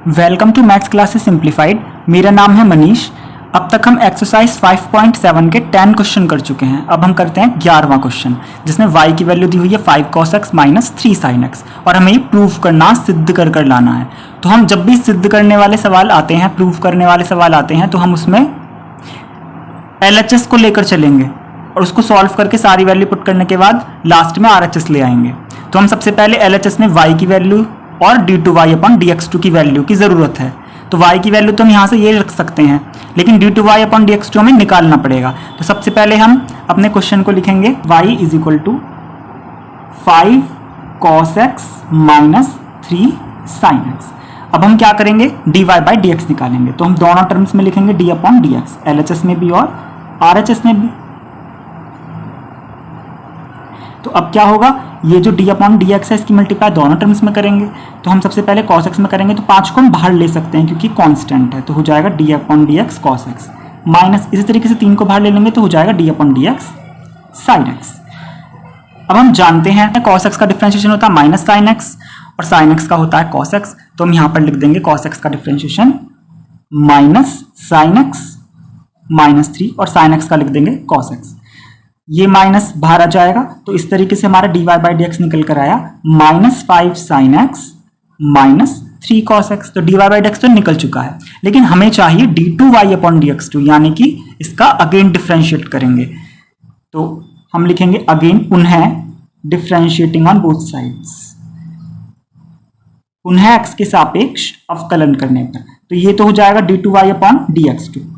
Welcome to maths classes simplified. मेरा नाम है मनीष। अब तक हम एक्सरसाइज 5.7 के 10 क्वेश्चन कर चुके हैं। अब हम करते हैं 11वां क्वेश्चन, जिसमें y की वैल्यू दी हुई है 5 cos x minus 3 sin x और हमें ये प्रूव करना, सिद्ध कर लाना है। तो हम जब भी सिद्ध करने वाले सवाल आते हैं, प्रूव करने वाले सवाल आते हैं, तो हम उसमें LHS को लेकर चलेंगे और उसको सॉल्व करके सारी वैल्यू पुट करने के बाद लास्ट में RHS ले आएंगे। तो हम सबसे पहले LHS में y की वैल्यू और d2y अपॉन dx2 की वैल्यू की ज़रूरत है। तो y की वैल्यू तो हम यहाँ से ये रख सकते हैं, लेकिन d2y अपॉन dx2 हमें निकालना पड़ेगा। तो सबसे पहले हम अपने क्वेश्चन को लिखेंगे y is equal to 5 cos x minus 3 sin x। अब हम क्या करेंगे, dy बाई dx निकालेंगे। तो हम दोनों टर्म्स में लिखेंगे d अपॉन dx, LHS में भी और RHS में भी। तो अब क्या होगा, ये जो d अपॉन dx है इसकी मल्टीप्लाई दोनों टर्म्स में करेंगे। तो हम सबसे पहले cos x में करेंगे, तो 5 को हम बाहर ले सकते हैं क्योंकि कांस्टेंट है। तो हो जाएगा d upon dx cos x minus, इसी तरीके से 3 को बाहर ले लेंगे तो हो जाएगा d upon dx sin x। अब हम जानते हैं cos x का डिफरेंशिएशन होता है माइनस sin x और sin x का होता है cos x। तो हम यहाँ पर लिख देंगे cos x का differentiation minus sin x minus 3 और sin x का लिख देंगे cos x। ये माइनस बाहर आ जाएगा, तो इस तरीके से हमारा dy बाई dx निकल कर आया minus 5 sin x minus 3 cos x। तो dy बाई dx तो निकल चुका है, लेकिन हमें चाहिए d2y अपॉन dx2, यानी कि इसका अगेन डिफरेंशिएट करेंगे। तो हम लिखेंगे अगेन, पुनः डिफरेंशिएटिंग ऑन बोथ साइड्स, पुनः x के सापेक्ष अवकलन करने पर। तो ये तो हो जाएगा d2y अपॉन dx2।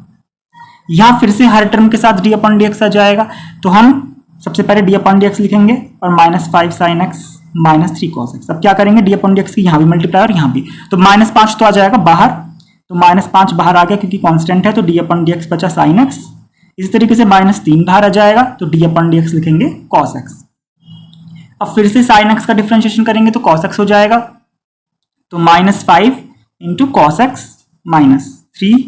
यहां फिर से हर टर्म के साथ d अपॉन dx आ जाएगा। तो हम सबसे पहले d अपॉन dx लिखेंगे और minus 5 sin x minus 3 cos x। अब क्या करेंगे, d अपॉन dx की यहाँ भी मल्टीप्लाई और यहाँ भी, तो माइनस 5 तो आ जाएगा बाहर। तो माइनस 5 बाहर आ गया क्योंकि कांस्टेंट है, तो d अपॉन dx बचा sin x। इसी तरीके से माइनस 3 बाहर आ जाएगा, तो d अपॉन dx लिखेंगे cos x। अब फिर से sin x का डिफरेंशिएशन करेंगे तो cos x हो जाएगा। तो minus 5 into cos x minus 3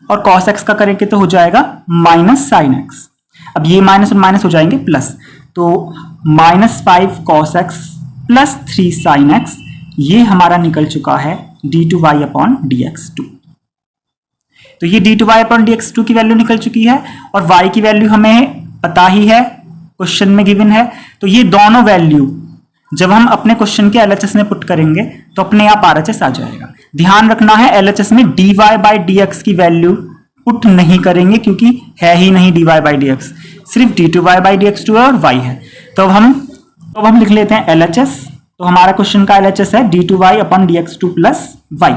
और cos x का करेंगे तो हो जाएगा माइनस sin x। अब ये माइनस और माइनस हो जाएंगे प्लस, तो minus 5 cos x plus 3 sin x, ये हमारा निकल चुका है d2y अपॉन dx2। तो ये d2y अपॉन dx2 की वैल्यू निकल चुकी है और y की वैल्यू हमें पता ही है, क्वेश्चन में गिवन है। तो ये दोनों वैल्यू जब हम अपने क्वेश्चन के LHS में पुट करेंगे तो अपने आप RHS आ जाएगा। ध्यान रखना है, LHS में dy बाई dx की वैल्यू पुट नहीं करेंगे क्योंकि है ही नहीं dy बाई dx, सिर्फ d2y बाई dx2 और y है। तो अब हम लिख लेते हैं LHS। तो हमारा क्वेश्चन का LHS है d2y upon dx2 plus y।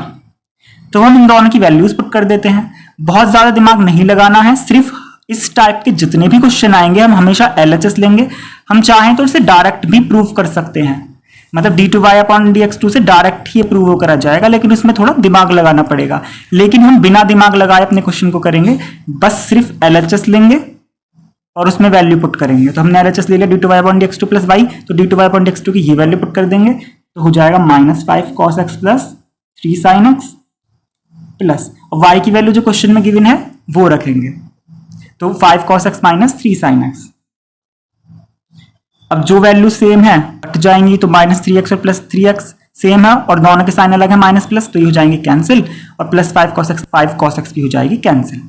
तो हम इन दोनों की वैल्यूज पुट कर देते हैं। बहुत ज्यादा दिमाग नहीं लगाना है, सिर्फ इस टाइप के जितने भी क्वेश्चन आएंगे हम हमेशा LHS लेंगे। हम चाहें तो इसे डायरेक्ट भी प्रूव कर सकते हैं, मतलब d2y अपॉन dx2 से डायरेक्ट ही प्रूव होकर आ जाएगा, लेकिन उसमें थोड़ा दिमाग लगाना पड़ेगा। लेकिन हम बिना दिमाग लगाए अपने क्वेश्चन को करेंगे, बस सिर्फ LHS लेंगे और उसमें वैल्यू पुट करेंगे। तो हमने LHS ले लिया d2y upon dx2 plus y, तो d2y अपॉन dx2 की ये वैल्यू पुट कर देंगे, तो हो जाएगा minus 5 cos x plus 3 sin x plus y की वैल्यू जो क्वेश्चन में गिवन है वो रखेंगे, तो 5 cos x minus 3 sin x। अब जो वैल्यू सेम है कट जाएंगी, तो माइनस 3x और प्लस 3x सेम है और दोनों के साइन अलग है माइनस प्लस, तो ये हो जाएंगे कैंसिल और प्लस 5 cos x भी हो जाएगी कैंसिल।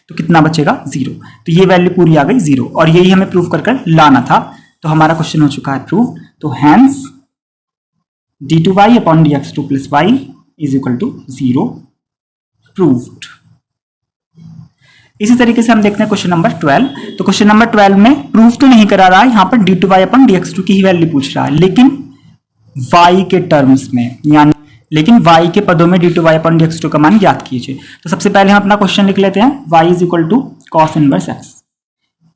तो कितना बचेगा, 0। तो ये वैल्यू पूरी आ गई 0 और यही हमें प्रूव कर लाना था। तो हमारा क्वेश्चन हो चुका है प्रूव। तो hence d2y upon dx2 plus y is equal to 0 proved. इसी तरीके से हम देखते हैं क्वेश्चन नंबर 12। तो क्वेश्चन नंबर 12 में प्रूफ तो नहीं करा रहा है, यहाँ पर d2y अपॉन dx2 की ही वैल्यू पूछ रहा है, लेकिन y के टर्म्स में, यानी लेकिन y के पदों में d2y अपॉन dx2 का मान ज्ञात कीजिए। तो सबसे पहले हम अपना क्वेश्चन लिख लेते हैं, y is equal to cos inverse x।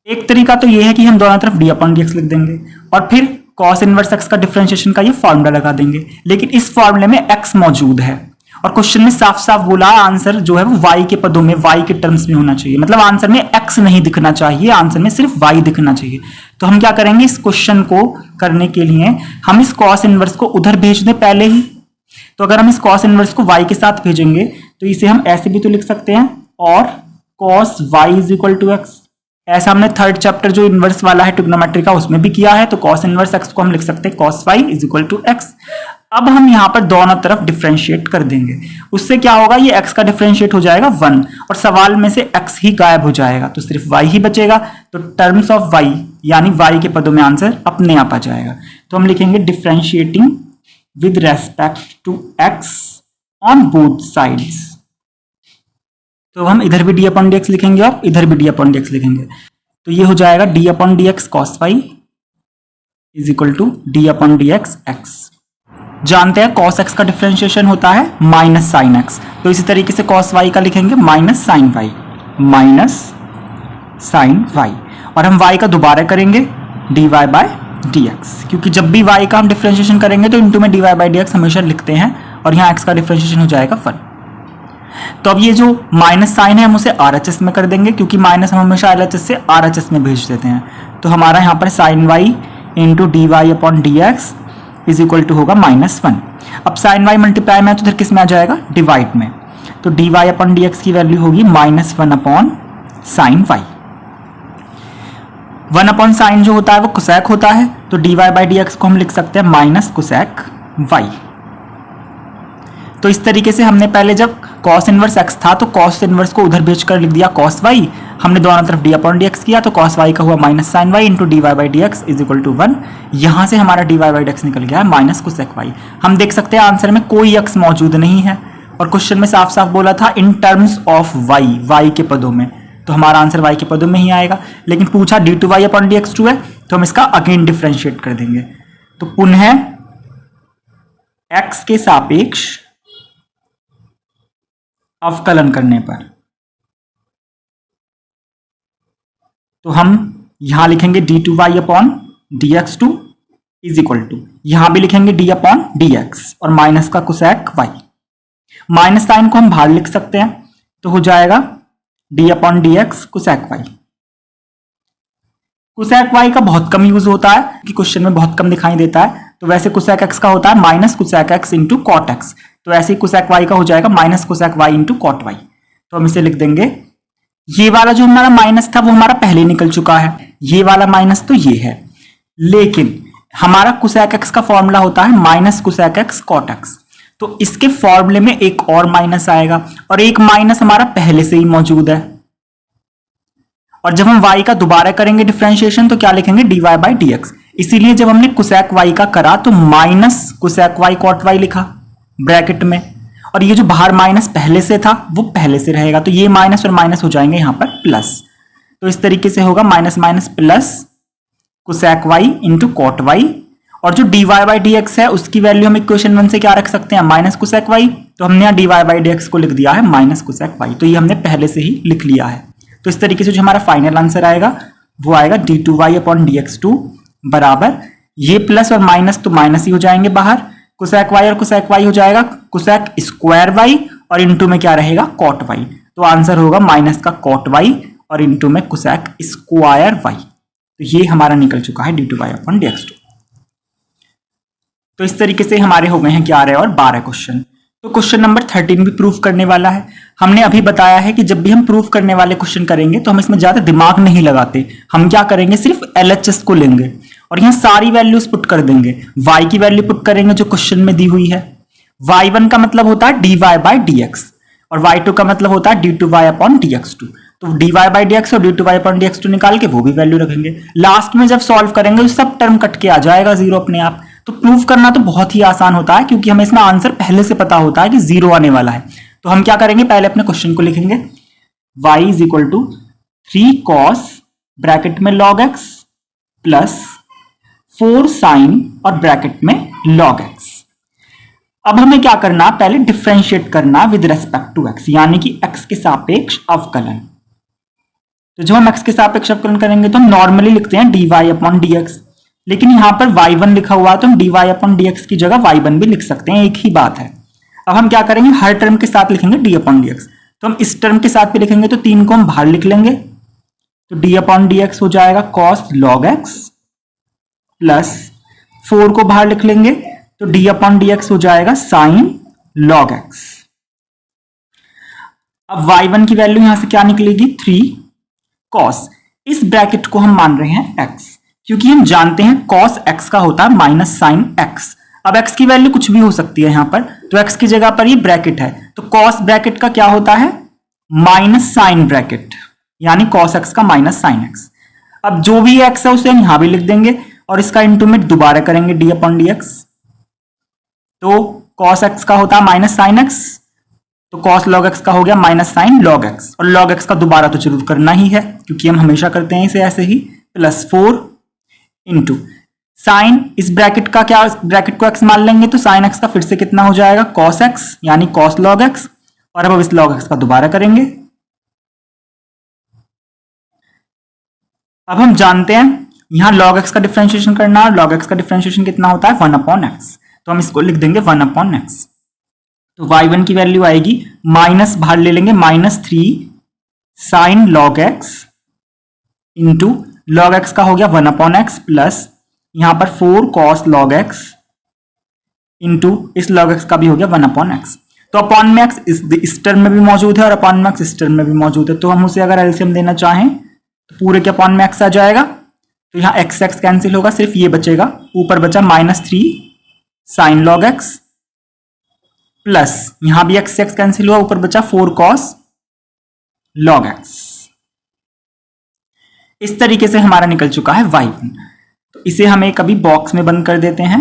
एक तरीका तो ये है कि हम दोनों तरफ d अपॉन dx लिख देंगे और फिर cos इनवर्स x का डिफरेंशिएशन का ये फॉर्मूला लगा देंगे, लेकिन इस फॉर्मूले में x मौजूद है और क्वेश्चन में साफ साफ बोला आंसर जो है वो y के पदों में, y के टर्म्स में होना चाहिए, मतलब आंसर में x नहीं दिखना चाहिए, आंसर में सिर्फ y दिखना चाहिए। तो हम क्या करेंगे, इस क्वेश्चन को करने के लिए हम इस cos इनवर्स को उधर भेज दें पहले ही। तो अगर हम इस cos इनवर्स को y के साथ भेजेंगे तो इसे हम ऐसे भी तो लिख सकते हैं, और cos y is equal to x। ऐसा हमने थर्ड चैप्टर जो इनवर्स वाला है ट्रिग्नोमेट्री का उसमें भी किया है। तो cos इनवर्स x को हम लिख सकते हैं cos y is equal to x। अब हम यहाँ पर दोनों तरफ डिफरेंशिएट कर देंगे, उससे क्या होगा, ये x का डिफरेंशिएट हो जाएगा 1 और सवाल में से x ही गायब हो जाएगा तो सिर्फ y ही बचेगा। तो टर्म्स ऑफ y यानी y के पदों में आंसर अपने आप आ जाएगा। तो हम लिखेंगे differentiating with respect to x on both sides. तो हम इधर भी d अपॉन dx लिखेंगे और इधर भी d अपॉन dx लिखेंगे। तो ये हो जाएगा d upon dx cos y is equal to d upon dx x। जानते हैं cos x का डिफरेंशिएशन होता है माइनस साइन x, तो इसी तरीके से cos y का लिखेंगे minus sine y, minus sine y, और हम y का दोबारा करेंगे dy बाय dx, क्योंकि जब भी y का हम डिफरेंशिएशन करेंगे तो इनटू में dy बाय dx हमेशा लिखते हैं और यहाँ x का डिफरेंशिएशन हो जाएगा 1। तो अब ये जो माइनस साइन है हम उसे RHS में कर देंगे, क्योंकि माइनस हम हमेशा LHS से RHS में भेज देते हैं। तो हमारा यहाँ पर sine y into D Y upon D X is equal to होगा -1। अब साइन y मल्टीप्लाई में है तो इधर किस में आ जाएगा, डिवाइड में। तो D Y upon D X की वैल्यू होगी -1 upon sine y। 1 upon sine जो होता है वो कोसेक होता है, तो D Y by D X को हम लिख सकते हैं माइनस कोसेक y। तो इस तरीके से हमने पहले जब cos इनवर्स x था तो cos इनवर्स को उधर भेज कर लिख दिया cos y, हमने दोनों तरफ d अपॉन dx किया तो cos y का हुआ minus sine y into D Y by D X is equal to 1। यहाँ से हमारा D Y by D X निकल गया है माइनस कोसेक y। हम देख सकते हैं आंसर में कोई x मौजूद नहीं है और क्वेश्चन में साफ साफ बोला था इन टर्म्स ऑफ y के पदों में, तो हमारा आंसर y के पदों में ही आएगा। लेकिन पूछा D two Y upon D X two है तो हम इसका अगेन डिफ्रेंशिएट कर देंगे। तो पुनः x के सापेक्ष अवकलन करने पर तो हम यहां लिखेंगे D two Y upon D X two is equal to, यहां भी लिखेंगे डी अपॉन डी एक्स और माइनस का कोसेक वाई। माइनस साइन को हम बाहर लिख सकते हैं तो हो जाएगा D upon D X cosec Y. Cosec Y का बहुत कम यूज होता है कि क्वेश्चन में बहुत कम दिखाई देता है, तो वैसे कोसेक एक्स का होता है minus cosec X into cot X, तो ऐसे ही कोसेक वाई का हो जाएगा minus cosec Y into cot Y. तो हम इसे लिख देंगे, ये वाला जो हमारा माइनस था वो हमारा पहले निकल चुका है, ये वाला माइनस तो ये है, लेकिन हमारा कोसेक एक्स का फॉर्मूला होता है minus cosec X cot X, तो इसके फॉर्मूले में एक और माइनस आएगा और एक माइनस हमारा पहले से ही मौजूद है। और जब हम y का दोबारा करेंगे डिफरेंशिएशन तो क्या लिखेंगे dy बाई डी एक्स। इसीलिए जब हमने कोसेक y का करा तो minus cosec y cot y लिखा ब्रैकेट में, और ये जो बाहर माइनस पहले से था वो पहले से रहेगा, तो ये माइनस और माइनस हो जाएंगे यहां पर प्लस। तो इस तरीके से होगा minus minus plus cosec y into cot y, और जो dy बाई डी एक्स है उसकी वैल्यू हम इक्वेशन 1 से क्या रख सकते हैं, माइनस कोसेक y, तो हमने यहाँ dy बाई डी एक्स को लिख दिया है माइनस कोसेक y, तो ये हमने पहले से ही लिख लिया है। तो इस तरीके से जो हमारा फाइनल आंसर आएगा वो आएगा D two Y upon D X two बराबर, ये प्लस और माइनस तो माइनस ही हो जाएंगे बाहर, कोसेक वाई और कोसेक वाई हो जाएगा कोसेक स्क्वायर वाई और इनटू में क्या रहेगा कॉट वाई, तो आंसर होगा माइनस का कॉट वाई और इनटू में कोसेक स्क्वायर वाई। तो ये हमारा निकल चुका है D two Y upon D X two. तो इस तरीके से हमारे हो गए हैं 11 और 12 क्वेश्चन। तो क्वेश्चन नंबर 13 भी प्रूफ करने वाला है। हमने अभी बताया है कि जब भी हम प्रूफ करने वाले क्वेश्चन करेंगे तो हम इसमें ज्यादा दिमाग नहीं लगाते, हम क्या करेंगे सिर्फ LHS को लेंगे और यहाँ सारी वैल्यूज पुट कर देंगे। y की वैल्यू पुट करेंगे जो क्वेश्चन में दी हुई है, y1 का मतलब होता है dy बाई डी एक्स और y2 का मतलब होता है D two Y upon D X two, तो dy बाई डी एक्स और D two Y upon D X two निकाल के वो भी वैल्यू रखेंगे। लास्ट में जब सॉल्व करेंगे तो सब टर्म कट के आ जाएगा जीरो अपने आप। तो प्रूफ करना तो बहुत ही आसान होता है क्योंकि हमें इसमें आंसर पहले से पता होता है कि जीरो आने वाला है। तो हम क्या करेंगे, पहले अपने क्वेश्चन को लिखेंगे y is equal to 3 cos bracket में log x प्लस 4 sin और ब्रैकेट में log x। अब हमें क्या करना, पहले डिफरेंशिएट करना विद रेस्पेक्ट टू x, यानी कि x के सापेक्ष अवकलन। तो जब हम x के सापेक्ष अवकलन करेंगे तो हम नॉर्मली लिखते हैं dy अपॉन dx, लेकिन यहां पर y1 लिखा हुआ है तो हम dy अपॉन dx की जगह y1 भी लिख सकते हैं, एक ही बात है। अब हम क्या करेंगे, हर टर्म के साथ लिखेंगे d अपॉन dx, तो हम इस टर्म के साथ भी लिखेंगे तो 3 को हम बाहर लिख लेंगे, तो d अपॉन dx हो जाएगा cos log x प्लस 4 को बाहर लिख लेंगे तो d अपॉन dx हो जाएगा sin log x। अब y1 की वैल्यू यहां से क्या निकलेगी 3 cos, इस ब्रैकेट को हम मान रहे हैं x क्योंकि हम जानते हैं cos x का होता है माइनस साइन x। अब x की वैल्यू कुछ भी हो सकती है यहाँ पर, तो x की जगह पर ये ब्रैकेट है, तो cos ब्रैकेट का क्या होता है, माइनस साइन ब्रैकेट, यानी cos x का माइनस साइन x। अब जो भी x है उसे हम यहां भी लिख देंगे और इसका इंटू में दोबारा करेंगे d अपॉन डी एक्स। तो cos x का होता है माइनस साइन x, तो cos log x का हो गया माइनस साइन log x, और log x का दोबारा तो जरूर करना ही है क्योंकि हम हमेशा करते हैं इसे ऐसे ही, प्लस 4 इंटू साइन, इस ब्रैकेट का क्या, ब्रैकेट को x मान लेंगे तो साइन x का फिर से कितना हो जाएगा, cos x यानी cos log x, और अब इस log x का दोबारा करेंगे। अब हम जानते हैं यहां log x का डिफरेंशिएशन करना, और log x का डिफरेंशिएशन कितना होता है, 1 अपॉन x, तो हम इसको लिख देंगे 1 अपॉन x। तो y1 की वैल्यू आएगी, माइनस बाहर ले लेंगे, -3 sine log x into log x का हो गया 1 अपॉन x, प्लस यहां पर 4 cos log x इंटू इस log x का भी हो गया 1 अपॉन x। तो अपॉन में x इस टर्म में भी मौजूद है और अपॉन में x इस टर्म में भी मौजूद है, तो हम उसे अगर एलसीएम देना चाहें तो पूरे के अपॉन में x आ जाएगा, तो यहाँ x x कैंसिल होगा, सिर्फ ये बचेगा, ऊपर बचा -3 साइन log x, प्लस यहां भी x x कैंसिल हुआ, ऊपर बचा 4 cos log x। इस तरीके से हमारा निकल चुका है y1। तो इसे हमें कभी बॉक्स में बंद कर देते हैं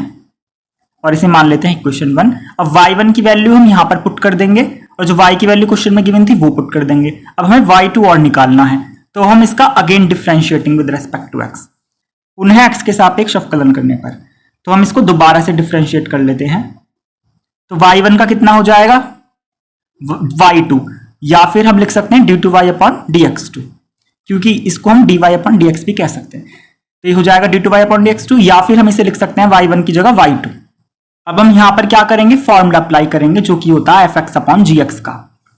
और इसे मान लेते हैं इक्वेशन 1। अब y1 की वैल्यू हम यहां पर पुट कर देंगे और जो y की वैल्यू क्वेश्चन में गिवन थी वो पुट कर देंगे। अब हमें y2 और निकालना है, तो हम इसका again differentiating with respect to x, उन्हें x के सापेक्ष अवकलन करने पर, तो हम इसको दोबारा से डिफरेंशिएट कर लेते हैं। तो y1 का कितना हो जाएगा, y2, या फिर हम लिख सकते हैं d2y अपॉन dx2, क्योंकि इसको हम dy अपॉन dx भी कह सकते हैं, तो ये हो जाएगा d2y अपॉन dx2, या फिर हम इसे लिख सकते हैं y1 की जगह y2। अब हम यहां पर क्या करेंगे, फॉर्मूला अप्लाई करेंगे जो कि होता है fx अपॉन gx का,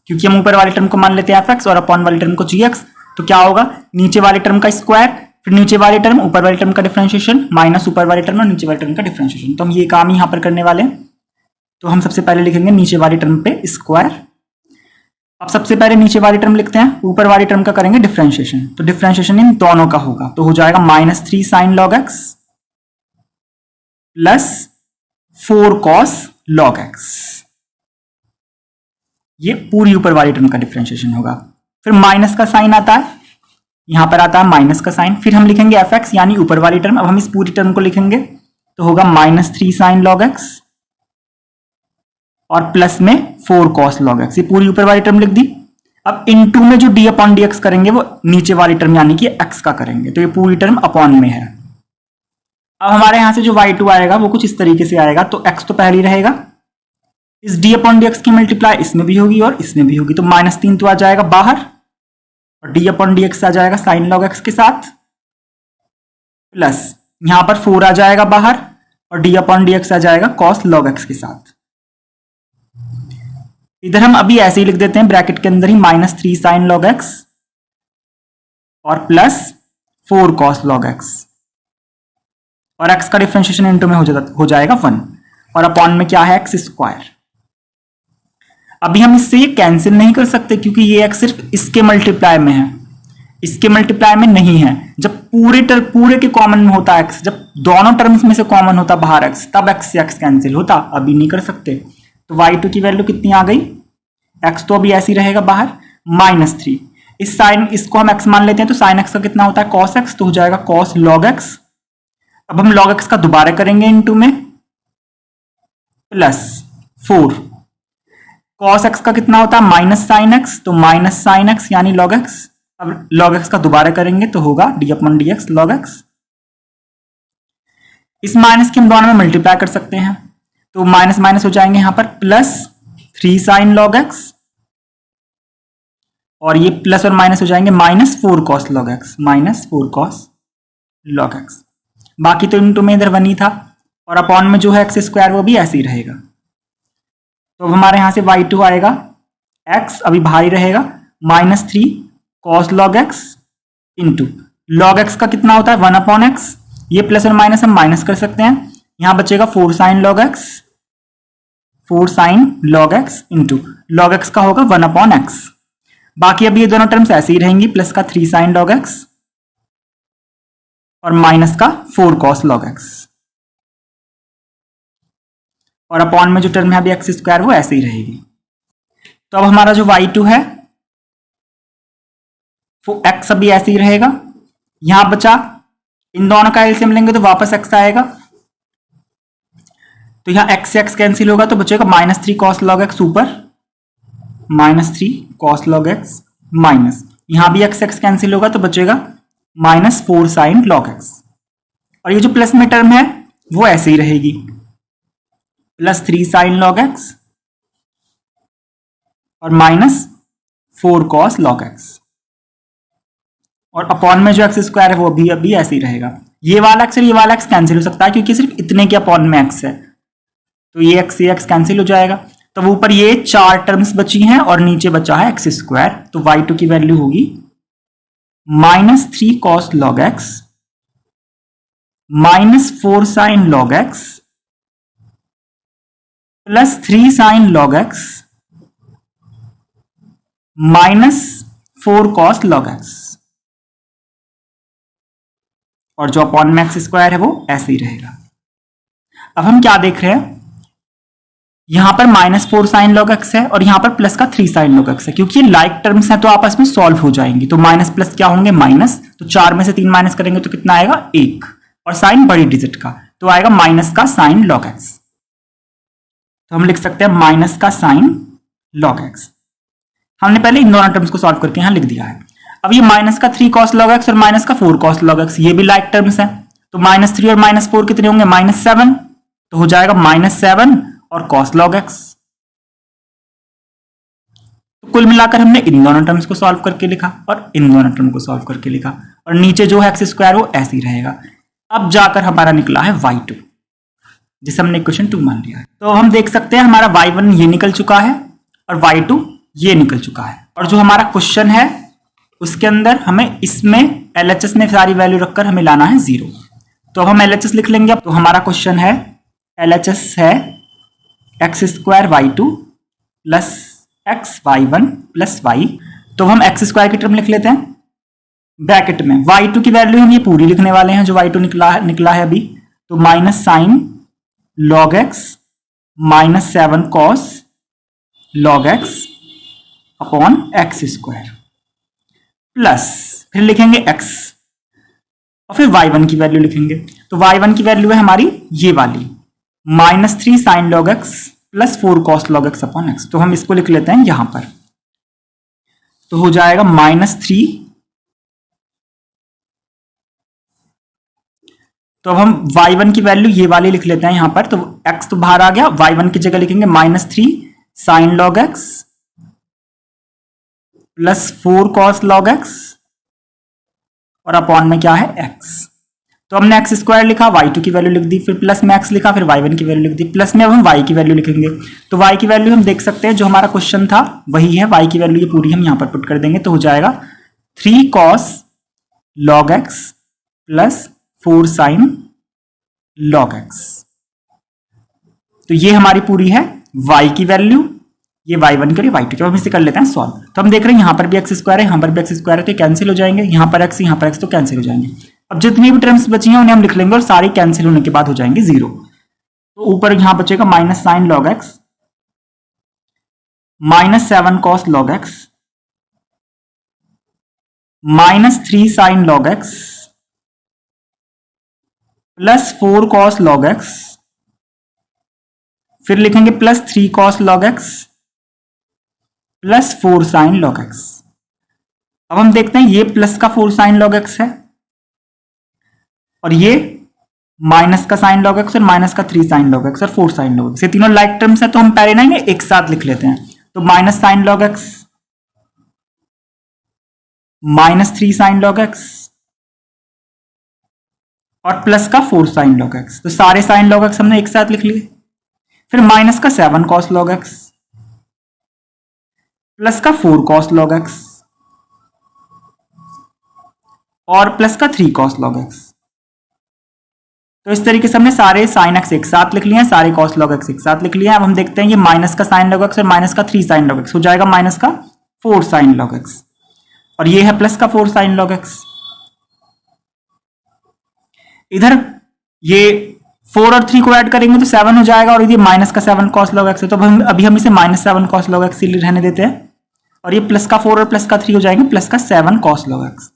क्योंकि हम ऊपर वाले टर्म को मान लेते हैं fx और अपॉन वाले टर्म को gx, तो क्या होगा, नीचे वाले टर्म का स्क्वायर, फिर नीचे वाले टर्म ऊपर वाले टर्म का डिफरेंशिएशन, माइनस ऊपर वाले टर्म और नीचे वाले टर्म का डिफरेंशिएशन। तो हम ये काम यहां पर करने वाले हैं। तो हम सबसे पहले लिखेंगे नीचे वाले टर्म पे स्क्वायर। अब सबसे पहले नीचे वाली टर्म लिखते हैं, ऊपर वाली टर्म का करेंगे डिफरेंशिएशन, तो डिफरेंशिएशन इन दोनों का होगा, तो हो जाएगा -3 sine log x plus 4 cos log x। ये पूरी ऊपर वाली टर्म का डिफरेंशिएशन होगा। फिर माइनस का साइन आता है, यहां पर आता है माइनस का साइन, फिर हम लिखेंगे fx यानी ऊपर वाली टर्म। अब हम इस पूरी टर्म को लिखेंगे तो होगा -3 साइन log x और प्लस में 4 cos log x, ये पूरी ऊपर वाली टर्म लिख दी। अब इनटू में जो d अपॉन dx करेंगे वो नीचे वाली टर्म यानी कि x का करेंगे, तो ये पूरी टर्म अपॉन में है। अब हमारे यहां से जो y2 आएगा वो कुछ इस तरीके से आएगा, तो x तो पहले ही रहेगा, इस d अपॉन dx की मल्टीप्लाई इसमें भी होगी और इसमें भी होगी, तो -3 तो आ जाएगा बाहर और d अपॉन dx आ जाएगा साइन log x के साथ, प्लस यहां पर 4 आ जाएगा बाहर और d अपॉन dx आ जाएगा cos log x के साथ। इधर हम अभी ऐसे ही लिख देते हैं ब्रैकेट के अंदर ही -3 साइन log x और प्लस 4 cos log x, और x का डिफरेंशिएशन इनटू में हो जाएगा 1 और अपॉन में क्या है x स्क्वायर। अभी हम इससे ये कैंसिल नहीं कर सकते क्योंकि ये x सिर्फ इसके मल्टीप्लाई में है, इसके मल्टीप्लाई में नहीं है। जब पूरे के कॉमन में होता x, जब दोनों टर्म्स में से कॉमन होता बाहर x, तब x से x कैंसिल होता, अभी नहीं कर सकते। तो y2 की वैल्यू कितनी आ गई, x तो अभी ऐसे ही रहेगा बाहर, -3, इस साइन इसको हम x मान लेते हैं, तो साइन x का कितना होता है cos x, तो हो जाएगा cos log x। अब हम log x का दोबारा करेंगे इनटू में, प्लस 4 cos x का कितना होता है माइनस साइन x, तो माइनस साइन x यानी log x। अब log x का दोबारा करेंगे तो होगा d upon dx log x। इस माइनस के हम दोनों में मल्टीप्लाई कर सकते हैं, तो माइनस माइनस हो जाएंगे यहां पर, प्लस 3 साइन log x और ये प्लस और माइनस हो जाएंगे -4 cos log x, -4 cos log x। बाकी तो इनटू में इधर 1 ही था और अपॉन में जो है x स्क्वायर वो भी ऐसे ही रहेगा। तो अब हमारे यहां से y2 आएगा, x अभी बाहर ही रहेगा, -3 cos log x into log x का कितना होता है 1 अपॉन x, ये प्लस और माइनस हम माइनस कर सकते हैं, यहां बचेगा 4 sine log x, 4 sine log x into log x का होगा 1 अपॉन x। बाकी अभी ये दोनों टर्म्स ऐसे ही रहेंगी, प्लस का 3 साइन log x और माइनस का 4 cos log x। और अपॉन में जो टर्म है अभी एक्स स्क्वायर वो ऐसे ही रहेगी। तो अब हमारा जो y2 है वो x अभी ऐसे ही रहेगा। यहां बचा, इन दोनों का एलसीएम लेंगे तो वापस x आएगा, तो यहां x से x कैंसिल होगा तो बचेगा -3 cos log x ऊपर, -3 cos log x माइनस, यहां भी x x कैंसिल होगा तो बचेगा -4 sin log x। और ये जो प्लस में टर्म है वो ऐसे ही रहेगी, +3 sin log x और -4 cos log x, और अपॉन में जो एक्स स्क्वायर है वो भी अभी ऐसे ही रहेगा। ये वाला एक्स और ये वाला एक्स कैंसिल हो सकता है क्योंकि सिर्फ इतने के अपॉन में एक्स है, तो ये एक्स कैंसिल हो जाएगा। तो ऊपर ये 4 टर्म्स बची हैं और नीचे बचा है एक्स स्क्वायर, तो y2 की वैल्यू होगी -3 cos log x -4 sin log x +3 sin log x -4 cos log x, और जो अपॉन में एक्स स्क्वायर है वो ऐसे ही रहेगा। अब हम क्या देख रहे हैं, यहां पर -4 sin log x है और यहां पर प्लस का 3 sin log x है, क्योंकि लाइक टर्म्स हैं तो आपस में सॉल्व हो जाएंगी, तो माइनस प्लस क्या होंगे माइनस, तो 4 में से 3 माइनस करेंगे तो कितना आएगा 1, और साइन बड़ी डिजिट का तो आएगा माइनस का sin log x, तो हम लिख सकते हैं माइनस का sin log x। हमने पहले इन दोनों टर्म्स को सॉल्व करके यहां लिख दिया है। अब ये माइनस का 3 cos log x और माइनस का 4 cos log x ये भी लाइक टर्म्स हैं, तो -3 और -4 कितने होंगे -7, तो हो जाएगा -7 और cos log x। तो कुल मिलाकर हमने इन दोनों टर्म्स को सॉल्व करके लिखा और इन दोनों टर्म को सॉल्व करके लिखा, और नीचे जो है एक्स स्क्वायर वो ऐसे ही रहेगा। अब जाकर हमारा निकला है y2, जिसे हमने इक्वेशन 2 मान लिया है। तो हम देख सकते हैं हमारा y1 ये निकल चुका है और y2 ये निकल चुका है, और जो हमारा क्वेश्चन है उसके अंदर हमें इसमें LHS में सारी वैल्यू रखकर हमें लाना है 0। तो हम LHS लिख लेंगे। तो हमारा क्वेश्चन है LHS है x square y2 plus x y1 plus y, तो हम एक्स स्क्वायर की टर्म लिख लेते हैं ब्रैकेट में, y2 की वैल्यू हम ये पूरी लिखने वाले हैं जो y2 निकला है अभी, तो minus sine log x -7 cos log x upon x square plus फिर लिखेंगे x और फिर y1 की वैल्यू लिखेंगे। तो y1 की वैल्यू है हमारी ये वाली -3 sin log x +4 cos log x upon x, तो हम इसको लिख लेते हैं यहां पर, तो हो जाएगा -3। तो अब हम y1 की वैल्यू ये वाली लिख लेते हैं यहां पर, तो x तो बाहर आ गया, y1 की जगह लिखेंगे -3 sin log x +4 cos log x और अपॉन में क्या है x। तो हमने एक्स स्क्वायर लिखा, y2 की वैल्यू लिख दी, फिर प्लस में x लिखा, फिर y1 की वैल्यू लिख दी, प्लस में अब हम y की वैल्यू लिखेंगे। तो y की वैल्यू हम देख सकते हैं जो हमारा क्वेश्चन था वही है, y की वैल्यू ये पूरी हम यहां पर पुट कर देंगे, तो हो जाएगा 3 cos log x +4 sin log x। तो ये हमारी पूरी है y की वैल्यू, ये y1 के लिए y2 के, हम इसे कर लेते हैं सॉल्व। तो हम देख रहे हैं यहां पर भी एक्स स्क्वायर है, यहां पर भी एक्स स्क्वायर है, तो कैंसिल हो जाएंगे, यहां पर x तो कैंसिल हो जाएंगे। अब जितनी भी टर्म्स बची हैं उन्हें हम लिख लेंगे और सारी कैंसिल होने के बाद हो जाएंगे 0। तो ऊपर यहां बचेगा minus sign log x -7 cos log x -3 sin log x +4 cos log x, फिर लिखेंगे +3 cos log x +4 sin log x। अब हम देखते हैं ये प्लस का 4 sin log x है और ये माइनस का sin log x और माइनस का 3 sin log x और 4 sin log x, ये तीनों लाइक टर्म्स है, तो हम पहले ना एक साथ लिख लेते हैं। तो minus sine log x -3 sin log x और प्लस का 4 sin log x, तो सारे sin log x हमने एक साथ लिख लिए। फिर माइनस का 7 cos log x प्लस का 4 cos log x और प्लस का 3 cos log x। तो इस तरीके से हमने सारे sin x एक साथ लिख लिए, सारे cos log x एक साथ लिख लिए। अब हम देखते हैं ये माइनस का sin log x और माइनस का 3 sin log x हो जाएगा माइनस का 4 sin log x, और ये है प्लस का 4 sin log x। इधर ये 4 और 3 को ऐड करेंगे तो 7 हो जाएगा, और ये माइनस का 7 cos log x है, तो अभी हम इसे -7 cos log x ही रहने देते हैं, और ये प्लस का 4 और प्लस का 3 हो जाएंगे प्लस का 7 cos log x।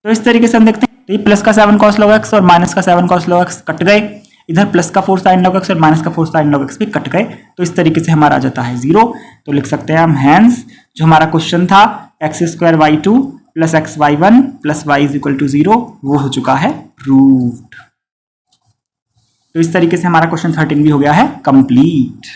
तो इस तरीके से हम देखते हैं, तो ये प्लस का 7 cos log x और माइनस का 7 cos log x कट गए, इधर प्लस का 4 sin log x और माइनस का 4 sin log x भी कट गए, तो इस तरीके से हमारा आ जाता है 0। तो लिख सकते हैं हम हैंस जो हमारा क्वेश्चन था x² y2 plus x y1 plus y is equal to 0 वो हो चुका है प्रूव्ड। तो इस तरीके से हमारा क्वेश्चन 13 भी हो गया है कंप्लीट।